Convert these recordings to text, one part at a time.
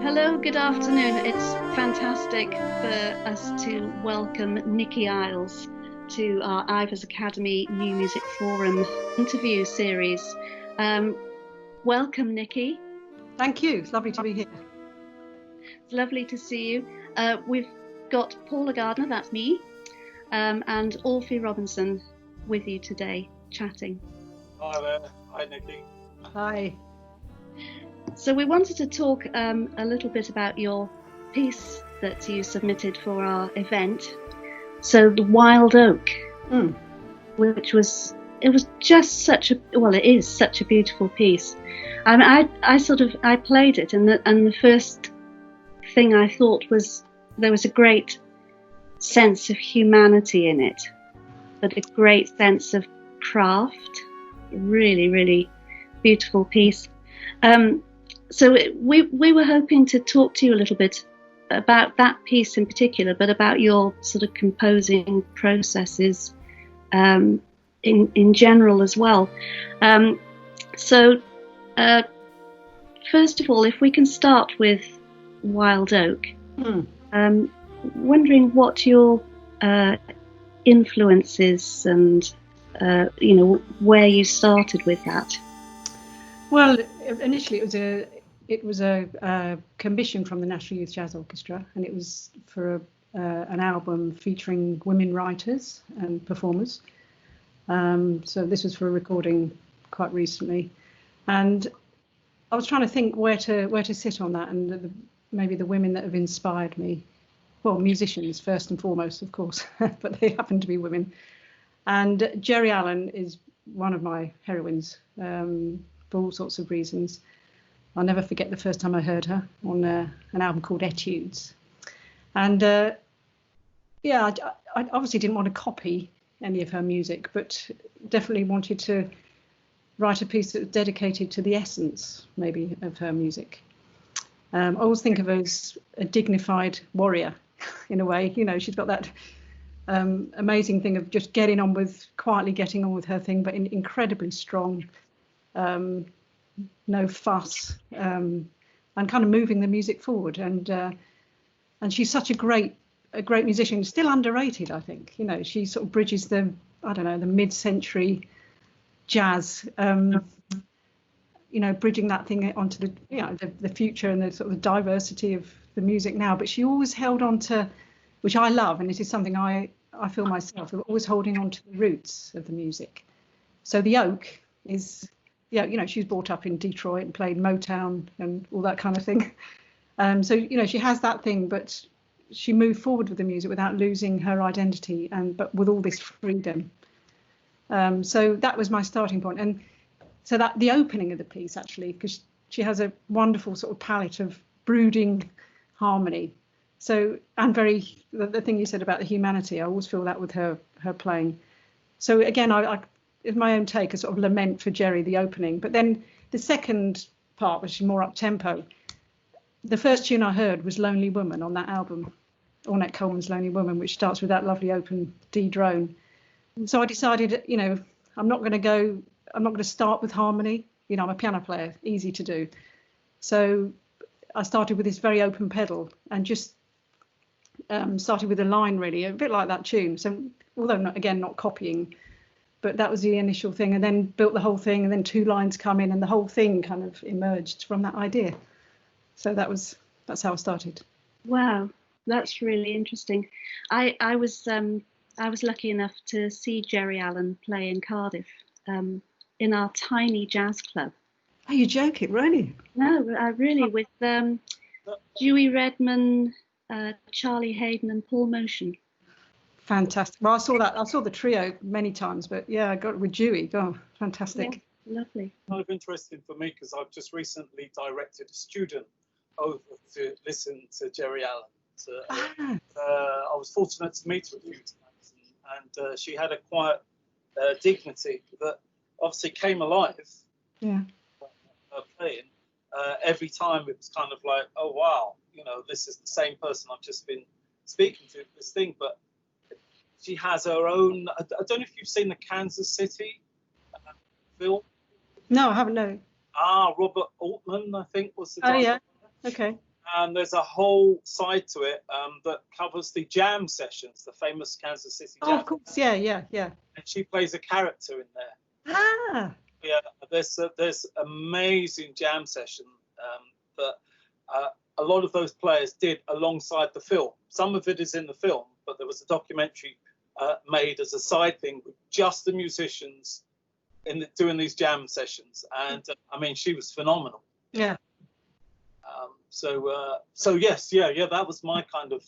Hello, good afternoon. It's fantastic for us to welcome Nikki Iles to our Ivors Academy New Music Forum interview series. Welcome, Nikki. Thank you. It's lovely to be here. It's lovely to see you. We've got Paula Gardiner, that's me, and Orphy Robinson with you today, chatting. Hi there. Hi, Nikki. Hi. So we wanted to talk a little bit about your piece that you submitted for our event. So the Wild Oak, which was just such a beautiful piece. I played it, and the first thing I thought was there was a great sense of humanity in it, but a great sense of craft. Really, really beautiful piece. So we were hoping to talk to you a little bit about that piece in particular, but about your sort of composing processes in general as well. So first of all, if we can start with Wild Oak, wondering what your influences and where you started with that. Well, initially it was a commission from the National Youth Jazz Orchestra, and it was for an album featuring women writers and performers. So this was for a recording quite recently, and I was trying to think where to sit on that, and maybe the women that have inspired me. Well, musicians first and foremost, of course, but they happen to be women. And Geri Allen is one of my heroines for all sorts of reasons. I'll never forget the first time I heard her on an album called Etudes. And I obviously didn't want to copy any of her music, but definitely wanted to write a piece that was dedicated to the essence, maybe, of her music. I always think of her as a dignified warrior, in a way. You know, she's got that amazing thing of just quietly getting on with her thing, but incredibly strong, no fuss, and kind of moving the music forward. And she's such a great musician, still underrated, I think. You know, she sort of bridges the mid-century jazz, bridging that thing onto the future and the sort of diversity of the music now. But she always held on to, which I love, and this is something I feel myself, always holding on to the roots of the music. So the Oak is, she was brought up in Detroit and played Motown and all that kind of thing. So she has that thing, but she moved forward with the music without losing her identity, but with all this freedom. So that was my starting point. And so that the opening of the piece, actually, because she has a wonderful sort of palette of brooding harmony. So, and the thing you said about the humanity, I always feel that with her playing. So again, I it's my own take, a sort of lament for Geri, the opening. But then the second part, which is more up tempo, the first tune I heard was Lonely Woman on that album, Ornette Coleman's Lonely Woman, which starts with that lovely open D drone. So I decided, I'm not going to start with harmony. I'm a piano player, easy to do. So I started with this very open pedal and just started with a line, really, a bit like that tune. So although not copying, but that was the initial thing, and then built the whole thing, and then two lines come in, and the whole thing kind of emerged from that idea. So that's how I started. Wow, that's really interesting. I was lucky enough to see Geri Allen play in Cardiff in our tiny jazz club. Are you joking, really? No, I really, with Dewey Redman, Charlie Hayden and Paul Motion. Fantastic. Well, I saw the trio many times, but yeah, I got it with Dewey. Oh, fantastic. Yeah, lovely. Kind of interesting for me because I've just recently directed a student over to listen to Geri Allen. I was fortunate to meet her a few times, and she had a quiet dignity that obviously came alive. Yeah. Her playing. Every time it was kind of like, oh wow, this is the same person I've just been speaking to, this thing, but she has her own. I don't know if you've seen the Kansas City film. No, I haven't. No. Robert Altman, I think was the. Oh yeah. Okay. And there's a whole side to it that covers the jam sessions, the famous Kansas City jam. Oh, of course, yeah. And she plays a character in there. Ah. Yeah, there's amazing jam session that a lot of those players did alongside the film. Some of it is in the film, but there was a documentary made as a side thing with just the musicians doing these jam sessions, and I mean, she was phenomenal. Yeah. So yes, that was my kind of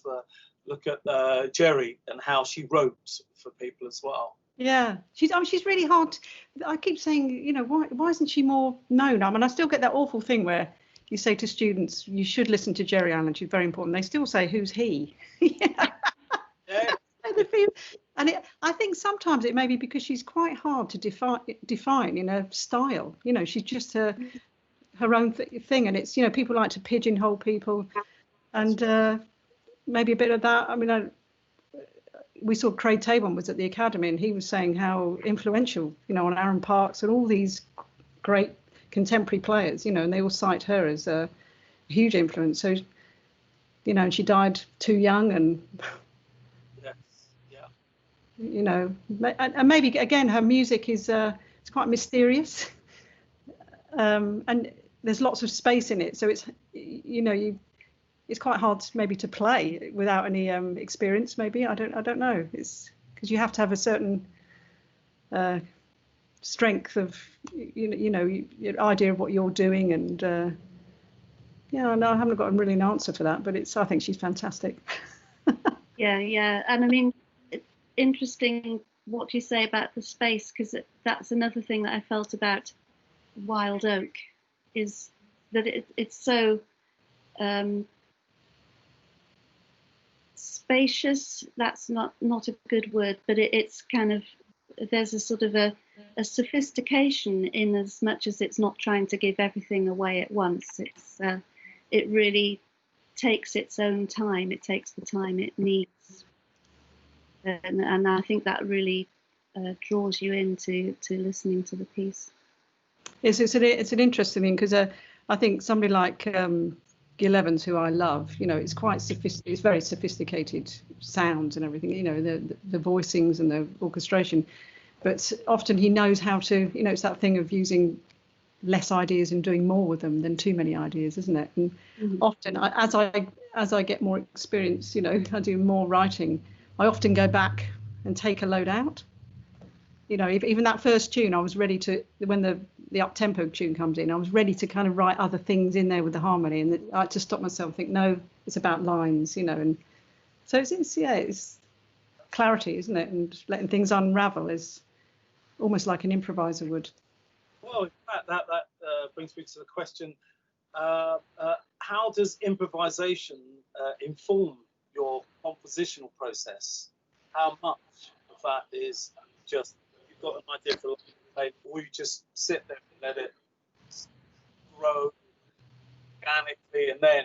look at Jerry and how she wrote for people as well. Yeah, she's really hard. I keep saying, you know, why isn't she more known? I mean, I still get that awful thing where you say to students, you should listen to Jerry Allen. She's very important. They still say, who's he? Yeah. And I think sometimes it may be because she's quite hard to define in her style. You know, she's just her own thing, and it's, you know, people like to pigeonhole people, and maybe a bit of that. I mean, we saw Craig Taborn was at the Academy, and he was saying how influential, you know, on Aaron Parks and all these great contemporary players, you know, and they all cite her as a huge influence. So, you know, and she died too young, and you know, and maybe again her music is it's quite mysterious, and there's lots of space in it, so it's, you know, it's quite hard maybe to play without any experience. Maybe I don't know. It's because you have to have a certain strength of you know your idea of what you're doing, and yeah, no, I haven't got really an answer for that, but I think she's fantastic. Yeah, and I mean, interesting what you say about the space, because that's another thing that I felt about Wild Oak, is that it's so spacious. That's not a good word, but it's kind of, there's a sort of a sophistication in as much as it's not trying to give everything away at once. It really takes its own time. It takes the time it needs. And I think that really draws you into listening to the piece. It's an interesting thing, because I think somebody like Gil Evans, who I love, you know, it's quite it's very sophisticated sounds and everything, you know, the voicings and the orchestration, but often he knows how to, you know, it's that thing of using less ideas and doing more with them than too many ideas, isn't it? And often as I get more experience, you know, I do more writing, I often go back and take a load out. You know, even that first tune, I was ready to, when the up-tempo tune comes in, I was ready to kind of write other things in there with the harmony, and I had to stop myself and think, no, it's about lines, you know. And so it's clarity, isn't it? And letting things unravel is almost like an improviser would. Well, that brings me to the question, how does improvisation inform your compositional process? How much of that is just, you've got an idea for like, or you just sit there and let it grow organically and then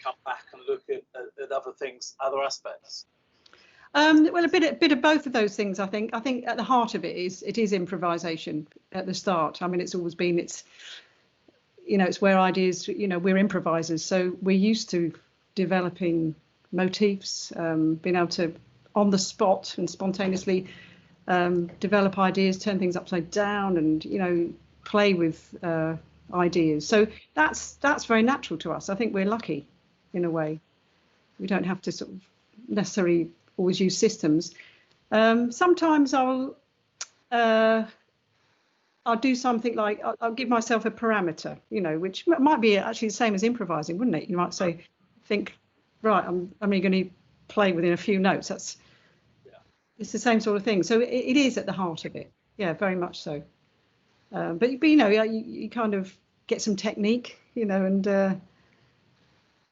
come back and look at other things, other aspects? Well, a bit of both of those things. I think at the heart of it is improvisation at the start. I mean, it's always been, you know, it's where ideas, you know, we're improvisers, so we're used to developing motifs, being able to on the spot and spontaneously develop ideas, turn things upside down, and, you know, play with ideas. So that's very natural to us. I think we're lucky in a way. We don't have to sort of necessarily always use systems. Sometimes I'll do something like I'll give myself a parameter, you know, which might be actually the same as improvising, wouldn't it? You might say, think, right, I'm only going to play within a few notes. It's the same sort of thing. So it is at the heart of it. Yeah, very much so. But you know, you kind of get some technique, you know, and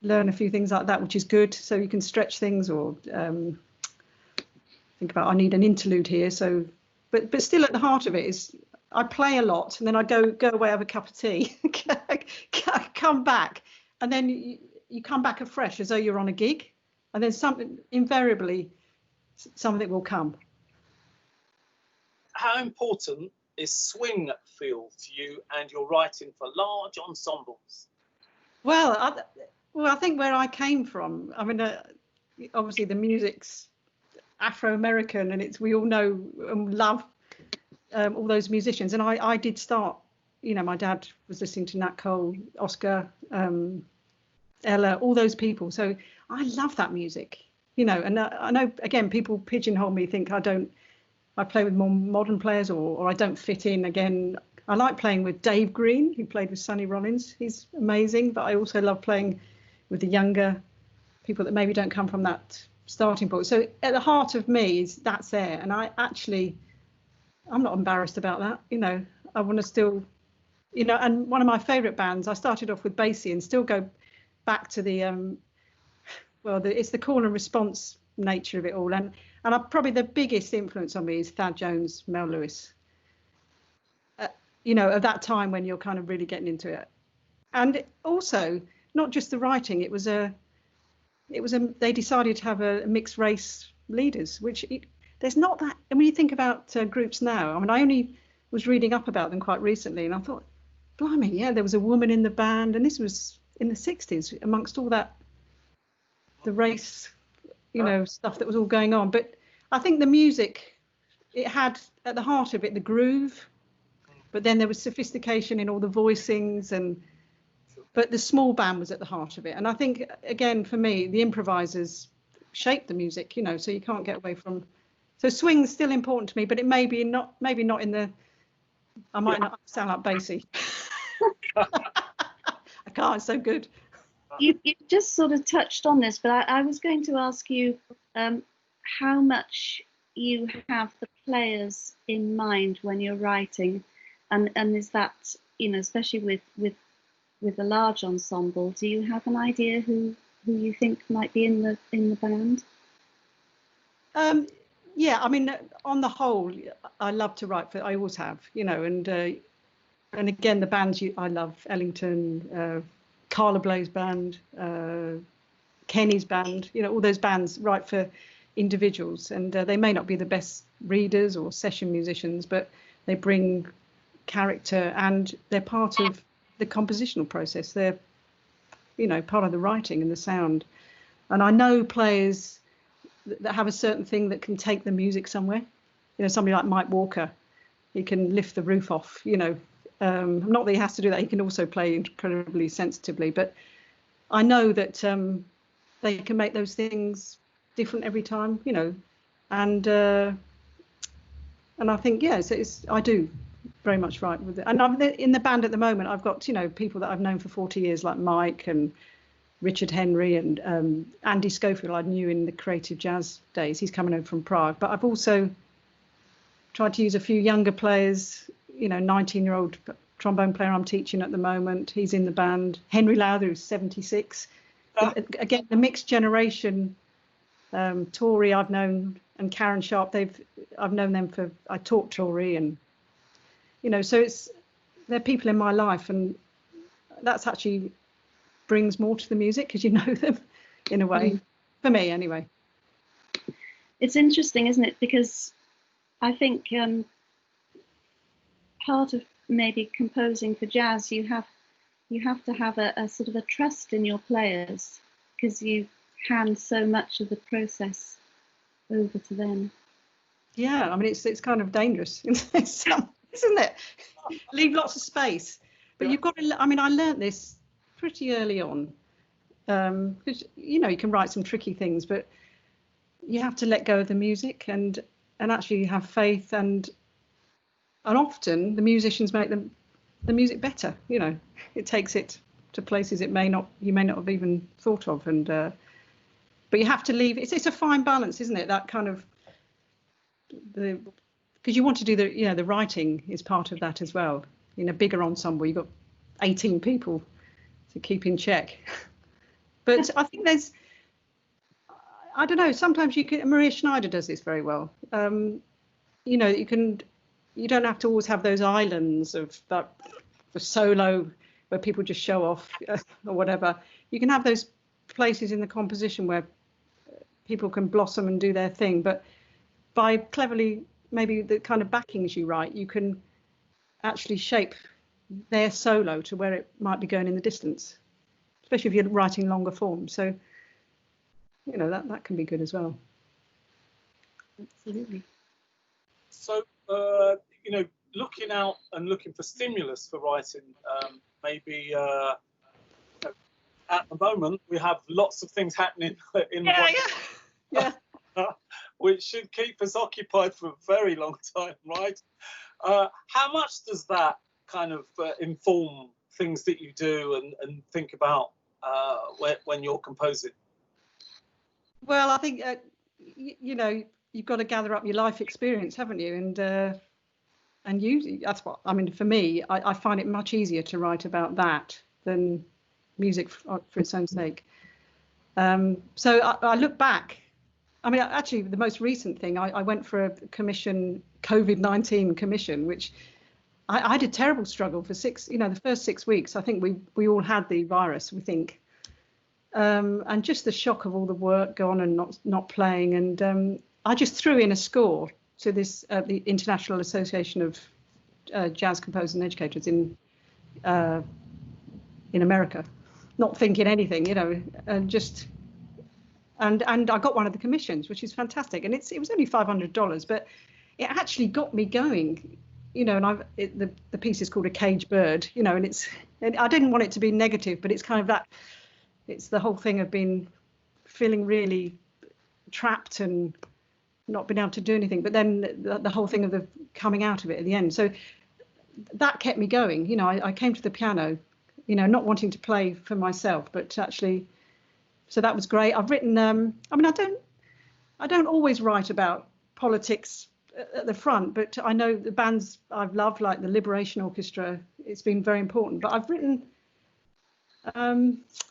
learn a few things like that, which is good. So you can stretch things, or think about, I need an interlude here. So, but still at the heart of it is, I play a lot, and then I go away, have a cup of tea, come back, and then you come back afresh as though you're on a gig, and then invariably something will come. How important is swing feel to you and your writing for large ensembles? Well, Well, I think where I came from, I mean, obviously the music's Afro-American, and we all know and love all those musicians. And I did start, my dad was listening to Nat Cole, Oscar, Ella, all those people. So I love that music, and I know, again, people pigeonhole me, think I play with more modern players, or I don't fit in. Again, I like playing with Dave Green, who played with Sonny Rollins. He's amazing, but I also love playing with the younger people that maybe don't come from that starting point. So at the heart of me is that's there, and I'm not embarrassed about that. I want to still, and one of my favourite bands, I started off with Basie and still go back to the it's the call and response nature of it all, and probably the biggest influence on me is Thad Jones, Mel Lewis. At that time when you're kind of really getting into it, and also not just the writing. It was they decided to have a mixed race leaders, which there's not that. And when you think about groups now, I mean, I only was reading up about them quite recently, and I thought, blimey, yeah, there was a woman in the band, and this was in the 60s, amongst all that, the race, stuff that was all going on. But I think the music, it had at the heart of it the groove, but then there was sophistication in all the voicings, but the small band was at the heart of it. And I think, again, for me, the improvisers shaped the music, so you can't get away from. So swing's still important to me, but it maybe not in the. I might not sound like Basie. I can't. It's so good. You just sort of touched on this, but I was going to ask you how much you have the players in mind when you're writing, and is that, especially with a large ensemble, do you have an idea who you think might be in the band? Yeah, I mean, on the whole, I love to write I always have, and again, the bands I love, Ellington, Carla Bley's band, Kenny's band, all those bands write for individuals, and they may not be the best readers or session musicians, but they bring character, and they're part of the compositional process. They're, part of the writing and the sound. And I know players that have a certain thing that can take the music somewhere. Somebody like Mike Walker, he can lift the roof off, not that he has to do that. He can also play incredibly sensitively, but I know that they can make those things different every time, and I think, I do very much write with it. And I'm in the band at the moment. I've got, people that I've known for 40 years, like Mike and Richard Henry and Andy Schofield, I knew in the creative jazz days. He's coming over from Prague. But I've also tried to use a few younger players, 19-year-old trombone player I'm teaching at the moment. He's in the band. Henry Lowther, who's 76. Again, the mixed generation, Tori I've known, and Karen Sharp, I've known them I taught Tori, and, so they're people in my life, and that's actually brings more to the music because you know them in a way, for me anyway. It's interesting, isn't it? Because I think part of maybe composing for jazz, you have to have a sort of a trust in your players, because you hand so much of the process over to them. Yeah, I mean, it's kind of dangerous, isn't it? Leave lots of space, but you've got to. I mean, I learnt this pretty early on, because you can write some tricky things, but you have to let go of the music and actually have faith, and often the musicians make the music better. It takes it to places you may not have even thought of, and but you have to leave. It's a fine balance, isn't it? That kind of because you want to do the writing is part of that as well. In a bigger ensemble, you've got 18 people to keep in check. But I think I don't know, sometimes Maria Schneider does this very well. You don't have to always have those islands of that for solo where people just show off or whatever. You can have those places in the composition where people can blossom and do their thing, but by cleverly, maybe the kind of backings you write, you can actually shape their solo to where it might be going in the distance. especially if you're writing longer form. So, you know, that can be good as well. Absolutely. So, you know, looking out and looking for stimulus for writing, maybe at the moment we have lots of things happening in the world, which should keep us occupied for a very long time, right? How much does that kind of inform things that you do and think about when you're composing? Well, I think you know, you've got to gather up your life experience, haven't you? And that's what I mean. For me, I find it much easier to write about that than music for its own sake. So I look back. I mean, actually, the most recent thing, I went for a commission, COVID-19 commission, which I had a terrible struggle for the first 6 weeks. I think we all had the virus, we think. And just the shock of all the work gone and not playing. And I just threw in a score to this, the International Association of Jazz Composers and Educators in America, not thinking anything, you know, and I got one of the commissions, which is fantastic. And it was only $500, but it actually got me going, you know. And the piece is called A Caged Bird, you know, and I didn't want it to be negative, but it's kind of that. It's the whole thing of feeling really trapped and not being able to do anything, but then the whole thing of the coming out of it at the end. So that kept me going. You know, I came to the piano, you know, not wanting to play for myself, but actually, so that was great. I've written, I mean, I don't always write about politics at the front, but I know the bands I've loved, like the Liberation Orchestra, it's been very important. But I've written,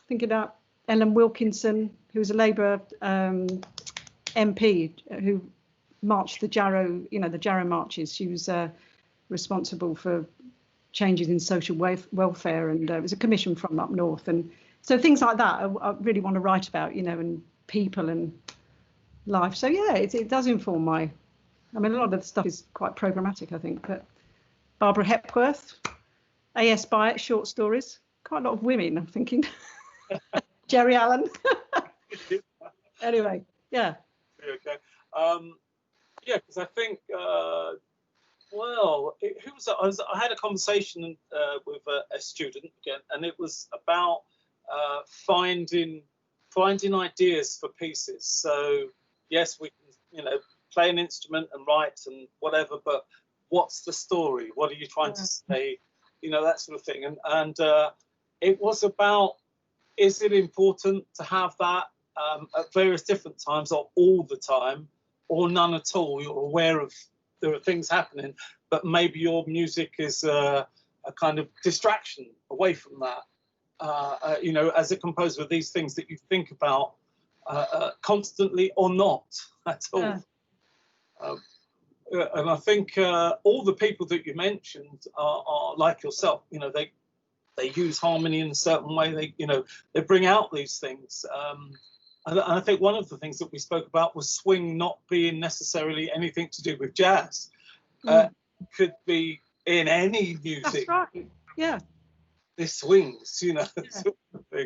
thinking about Ellen Wilkinson, who was a Labour MP who marched the Jarrow, you know, the Jarrow marches. She was responsible for changes in social welfare, and it was a commission from up north. And so things like that I really want to write about, you know, and people and life. So yeah, it does inform I mean, a lot of the stuff is quite programmatic, I think. But Barbara Hepworth, A.S. Byatt, short stories. Quite a lot of women, I'm thinking. Jerry Allen. Anyway, yeah. Okay. Yeah, because I think, well, who was it? I had a conversation with a student again, and it was about finding ideas for pieces. So yes, we can, you know, play an instrument and write and whatever, but what's the story? What are you trying to say? You know, that sort of thing. And it was about, is it important to have that at various different times, or all the time, or none at all? You're aware of there are things happening, but maybe your music is a kind of distraction away from that. You know, as a composer, these things that you think about constantly or not at all. And I think all the people that you mentioned are like yourself. You know, they use harmony in a certain way. They bring out these things. And I think one of the things that we spoke about was swing not being necessarily anything to do with jazz. Could be in any music. That's right. Yeah. This swings, you know.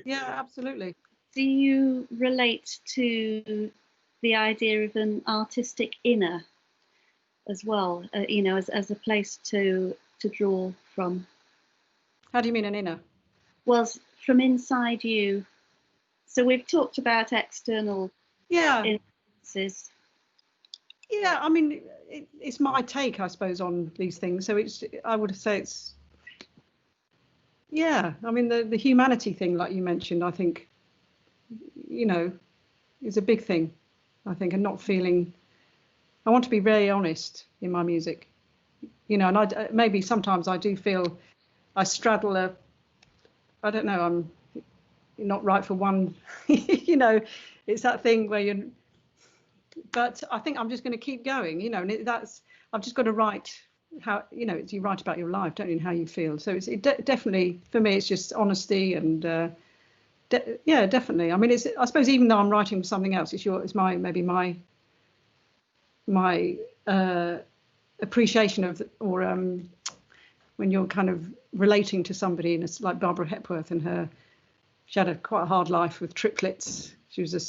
Yeah, absolutely. Do you relate to the idea of an artistic inner as well, you know, as a place to draw from? How do you mean an inner? Well, from inside you. So we've talked about external influences. Yeah, I mean, it's my take, I suppose, on these things. So I would say it's, yeah, I mean, the humanity thing, like you mentioned, I think, you know, is a big thing, I think, and not feeling, I want to be very honest in my music, you know, and maybe sometimes I do feel I straddle I don't know, I'm not right for one, you know, it's that thing where but I think I'm just going to keep going, you know, and I've just got to write how, you know, you write about your life, don't you, and how you feel. So definitely, for me, it's just honesty and, yeah, definitely. I mean, I suppose even though I'm writing something else, it's maybe my appreciation of, or when you're kind of relating to somebody, and it's like Barbara Hepworth and her she had quite a hard life with triplets. She was a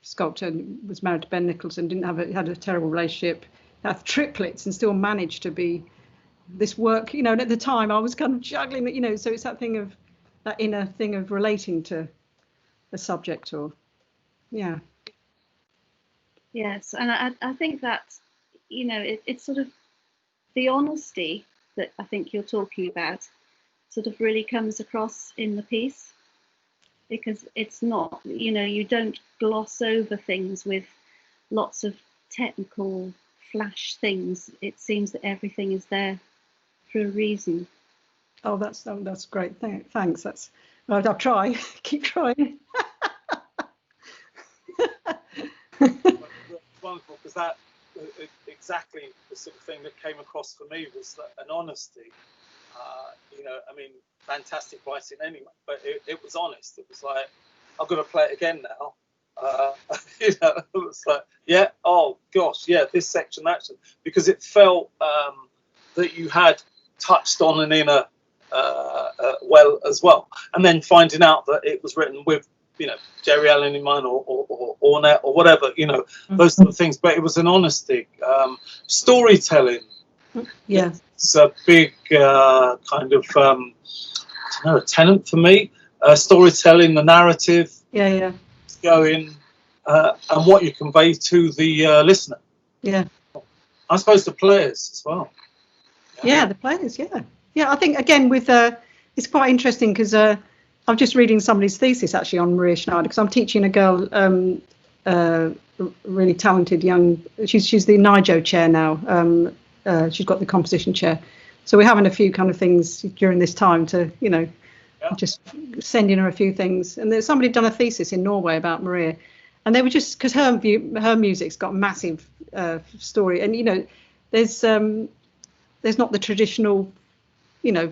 sculptor and was married to Ben Nicholson, had a terrible relationship, had triplets, and still managed to be this work, and at the time I was kind of juggling it, so it's that inner thing of relating to a subject yeah. Yes, and I think that, it's sort of the honesty that I think you're talking about sort of really comes across in the piece, because it's not, you don't gloss over things with lots of technical flash things. It seems that everything is there for a reason. Oh, that's great. Thanks. I'll try. Keep trying. Wonderful, because that exactly the sort of thing that came across for me was an honesty. Fantastic writing anyway, but it was honest. It was like, I've got to play it again now. It was like, yeah, oh gosh, yeah, this section, that section, because it felt that you had touched on an inner well as well, and then finding out that it was written with Jerry Allen in mind, or Ornette, or whatever, those sort of things. But it was an honesty, storytelling. Yeah, it's a big kind of a tenet for me. Storytelling, the narrative. Yeah. Going and what you convey to the listener. Yeah. I suppose the players as well. Yeah, the players. Yeah. I think again with it's quite interesting because I'm just reading somebody's thesis actually on Maria Schneider, because I'm teaching a girl, really talented young. She's the NIJO chair now. She's got the composition chair. So we're having a few kind of things during this time to, just sending her a few things. And there's somebody done a thesis in Norway about Maria, and they were just, because her music's got massive story, and there's not the traditional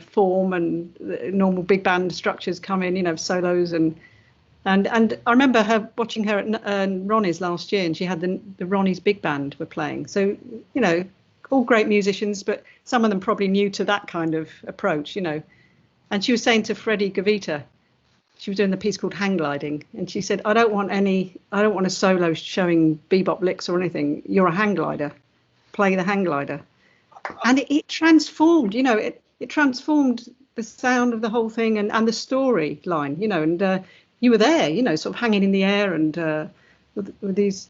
form and normal big band structures come in, solos and I remember watching her at Ronnie's last year, and she had the Ronnie's big band were playing. So all great musicians, but some of them probably new to that kind of approach, And she was saying to Freddie Gavita, she was doing the piece called Hang Gliding, and she said, I don't want a solo showing bebop licks or anything. You're a hang glider. Play the hang glider. And it transformed, it transformed the sound of the whole thing and the storyline, and you were there, sort of hanging in the air and with these,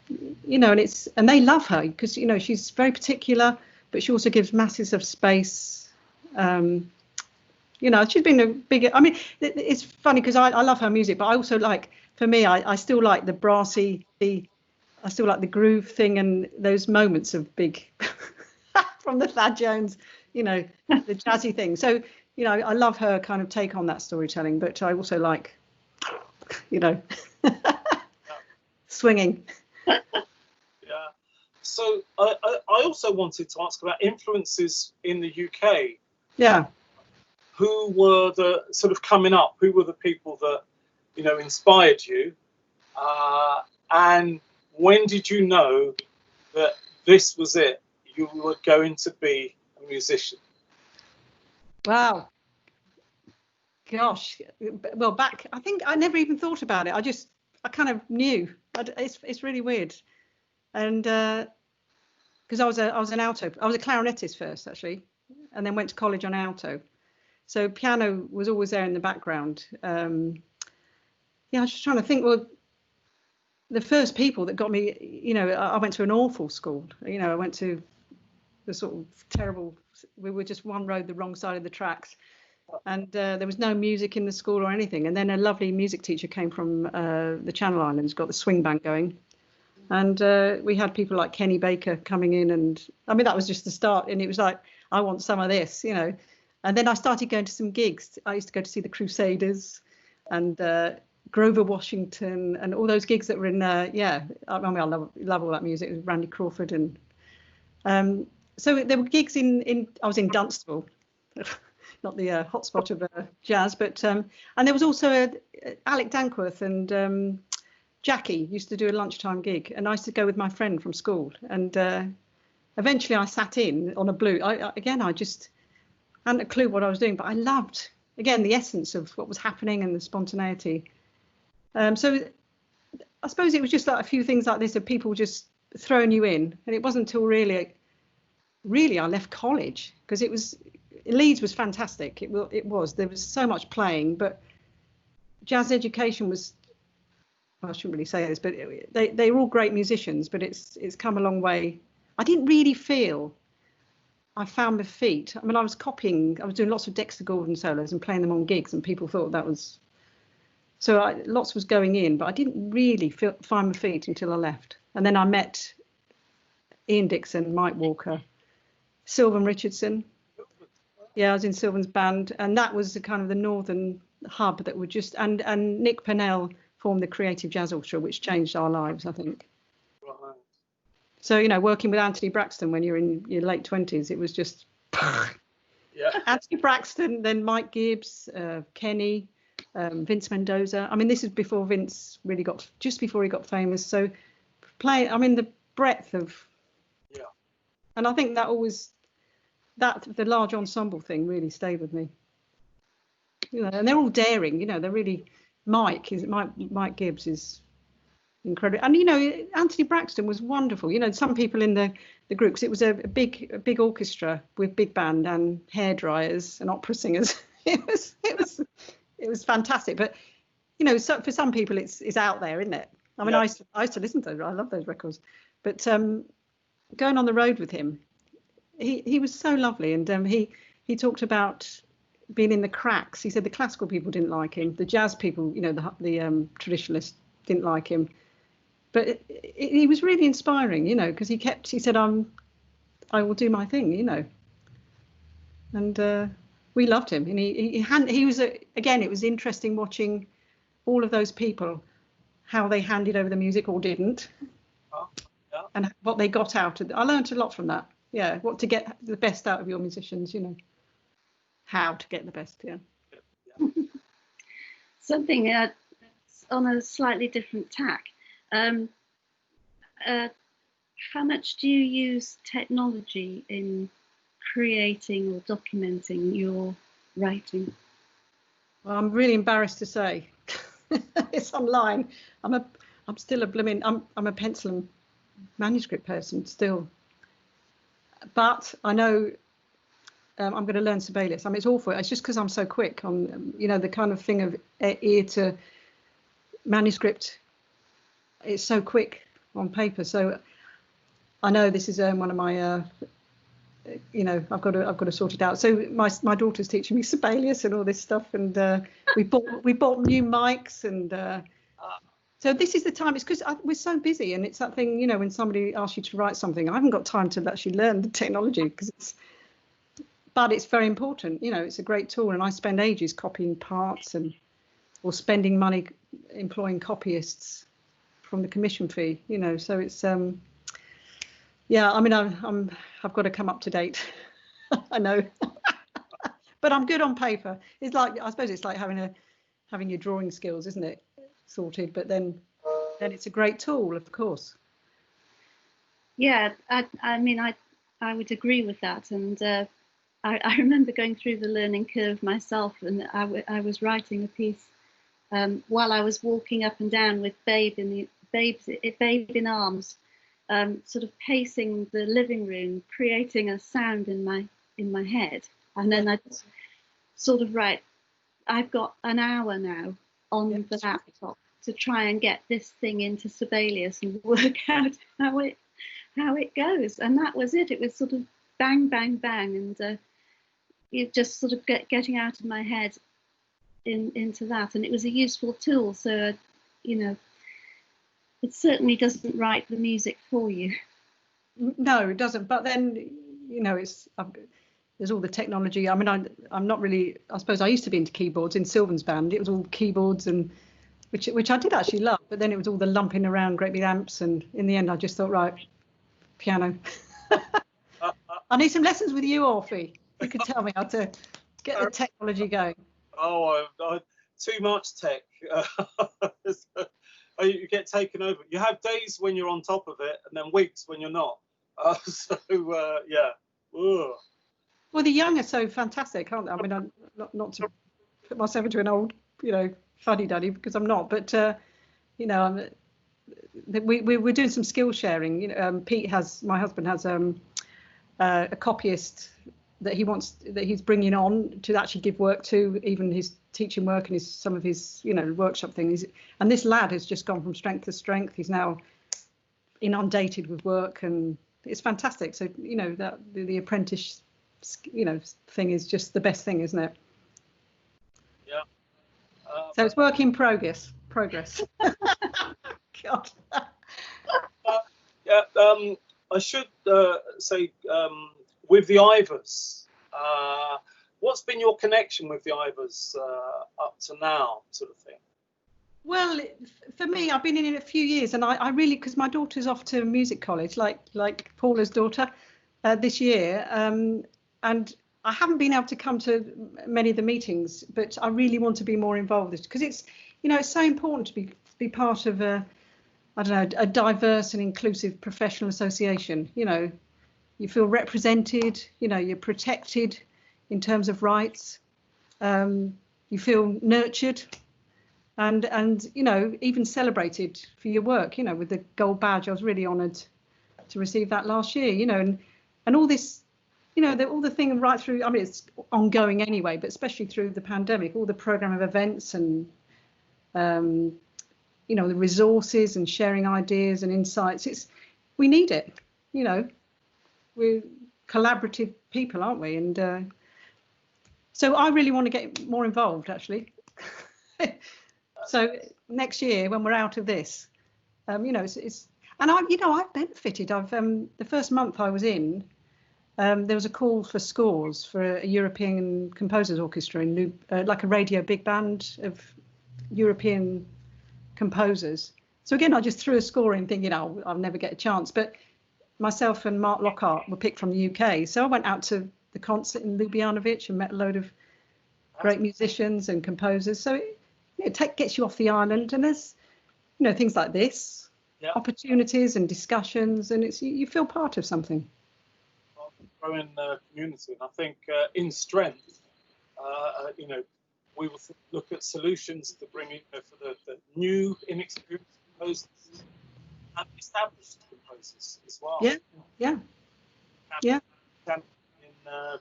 and they love her because, she's very particular, but she also gives masses of space. She's been a big, it's funny because I love her music, but I also for me, I still like the brassy, I still like the groove thing and those moments of big, from the Thad Jones, the jazzy thing. So, I love her kind of take on that storytelling, but I also like, swinging. Yeah. So I also wanted to ask about influences in the UK. Yeah. Who were the sort of coming up? Who were the people that, inspired you? And when did you know that this was it? You were going to be a musician? Wow. Gosh. Well, back, I think I never even thought about it. I kind of knew. It's really weird. And because I was an alto. I was a clarinetist first, actually, and then went to college on alto. So piano was always there in the background. I was just trying to think. Well, the first people that got me, I went to an awful school. I went to the sort of terrible. We were just one road the wrong side of the tracks, and there was no music in the school or anything. And then a lovely music teacher came from the Channel Islands, got the swing band going, and we had people like Kenny Baker coming in, and that was just the start. And it was like, I want some of this, And then I started going to some gigs. I used to go to see the Crusaders and Grover Washington and all those gigs that were in, I love all that music. It was Randy Crawford. And so there were gigs I was in Dunstable, not the hotspot of jazz, but, and there was also Alec Dankworth and Jackie used to do a lunchtime gig. And I used to go with my friend from school. And eventually I sat in on a blue. I just hadn't a clue what I was doing, but I loved again, the essence of what was happening and the spontaneity. So I suppose it was just like a few things like this of people just throwing you in. And it wasn't until really I left college, because Leeds was fantastic. There was so much playing, but jazz education was, well, I shouldn't really say this, but they were all great musicians, but it's come a long way. I didn't really feel I found my feet. I mean, I was doing lots of Dexter Gordon solos and playing them on gigs, and people thought that was, so lots was going in, but I didn't really find my feet until I left. And then I met Ian Dixon, Mike Walker, Sylvan Richardson. Yeah, I was in Sylvan's band, and that was the kind of the northern hub that would just, and Nick Pennell formed the Creative Jazz Orchestra, which changed our lives, I think. Right. So, you know, working with Anthony Braxton when you're in your late 20s, it was just Yeah. Anthony Braxton, then Mike Gibbs, Kenny, Vince Mendoza. I mean, this is before Vince really just before he got famous. So the breadth of, Yeah. and I think the large ensemble thing really stayed with me. You know, and they're all daring, you know, they're really, Mike Gibbs is incredible. And, you know, Anthony Braxton was wonderful. You know, some people in the group, 'cause it was a big orchestra with big band and hairdryers and opera singers. It was fantastic. But, you know, so for some people it's out there, isn't it? I mean, yeah. I used to listen to those. I love those records. But going on the road with him, he was so lovely. And he talked about being in the cracks. He said the classical people didn't like him. The jazz people, you know, the traditionalists didn't like him. But he was really inspiring, you know, because he said, I will do my thing, you know. And we loved him. And he was, again, it was interesting watching all of those people, how they handed over the music or didn't. Oh, yeah. And what they got out of it. I learned a lot from that. Yeah, what to get the best out of your musicians, you know. How to get the best, yeah. Something on a slightly different tack. How much do you use technology in creating or documenting your writing? Well, I'm really embarrassed to say it's online. I'm still I'm a pencil and manuscript person still, but I know I'm going to learn Sibelius. I mean, it's awful. It's just because I'm so quick on, you know, the kind of thing of ear to manuscript. It's so quick on paper. So I know this is one of my, you know, I've got to sort it out. So my daughter's teaching me Sibelius and all this stuff, and we bought new mics, and so this is the time. It's because we're so busy, and it's that thing, you know, when somebody asks you to write something, I haven't got time to actually learn the technology because but it's very important, you know. It's a great tool, and I spend ages copying parts or spending money employing copyists from the commission fee, you know. So it's yeah, I mean, I've got to come up to date. I know, but I'm good on paper. It's like, I suppose it's like having your drawing skills, isn't it, sorted? But then it's a great tool, of course. Yeah, I mean, I would agree with that, and I remember going through the learning curve myself, and I was writing a piece while I was walking up and down with Babe in arms, sort of pacing the living room, creating a sound in my head, and then I just sort of write. I've got an hour now on the laptop to try and get this thing into Sibelius and work out how it goes, and that was it. It was sort of bang, bang, bang, and it just sort of getting out of my head into that, and it was a useful tool. So, you know, it certainly doesn't write the music for you. No, it doesn't. But then, you know, there's all the technology. I mean, I'm not really. I suppose I used to be into keyboards in Sylvan's band. It was all keyboards, and which I did actually love. But then it was all the lumping around great big amps, and in the end, I just thought, right, piano. I need some lessons with you, Orphy. You can tell me how to get the technology going. Oh, too much tech. You get taken over. You have days when you're on top of it, and then weeks when you're not. Yeah. Ugh. Well, the young are so fantastic, aren't they? I mean, not to put myself into an old, fuddy-duddy, because I'm not. But we're doing some skill sharing. My husband has a copyist that he's bringing on to actually give work to, even his teaching work and some of his workshop things. And this lad has just gone from strength to strength. He's now inundated with work, and it's fantastic. So that the apprentice thing is just the best thing, isn't it? Yeah. So it's work in progress. God. I should say, with the Ivors, what's been your connection with the Ivors up to now, sort of thing? Well, for me, I've been in it a few years, and I really, because my daughter's off to music college, like Paula's daughter, this year, and I haven't been able to come to many of the meetings, but I really want to be more involved, because it's so important to be part of a diverse and inclusive professional association. You feel represented, you're protected in terms of rights, you feel nurtured, and even celebrated for your work, with the gold badge. I was really honoured to receive that last year, and all this, all the thing right through, I mean, it's ongoing anyway, but especially through the pandemic, all the programme of events and the resources and sharing ideas and insights. We need it. We're collaborative people, aren't we? And so I really want to get more involved, actually. So next year, when we're out of this, it's and I've benefited. The first month I was in, there was a call for scores for a European composers orchestra in like a radio big band of European composers. So again, I just threw a score in thinking, I'll never get a chance. But myself and Mark Lockhart were picked from the UK. So I went out to the concert in Ljubljanovic and met a load of great musicians and composers. So it gets you off the island, and there's, things like this, opportunities and discussions, and you feel part of something. Growing community, and I think in strength, we will look at solutions to bring in for the new, inexperienced composers and established composers as well. Yeah. In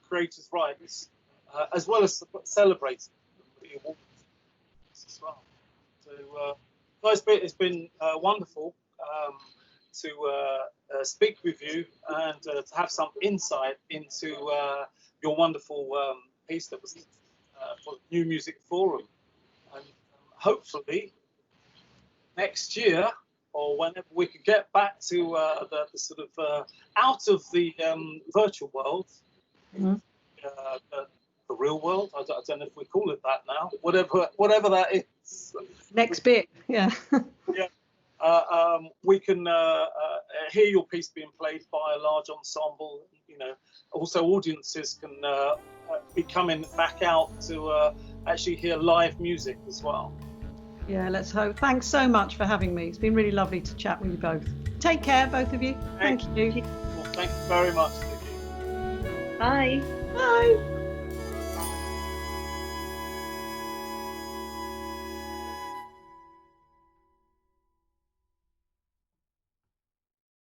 creators' rights, as well as celebrating the awards as well. So, guys, it's been wonderful to speak with you and to have some insight into your wonderful piece that was for the New Music Forum, and hopefully next year, or whenever we can get back to the sort of out of the virtual world, the real world. I don't know if we call it that now. Whatever that is. Next bit, yeah. Yeah. We can hear your piece being played by a large ensemble. Also audiences can be coming back out to actually hear live music as well. Yeah, let's hope. Thanks so much for having me. It's been really lovely to chat with you both. Take care, both of you. Thank you. Well, thank you very much, Nikki. Bye. Bye.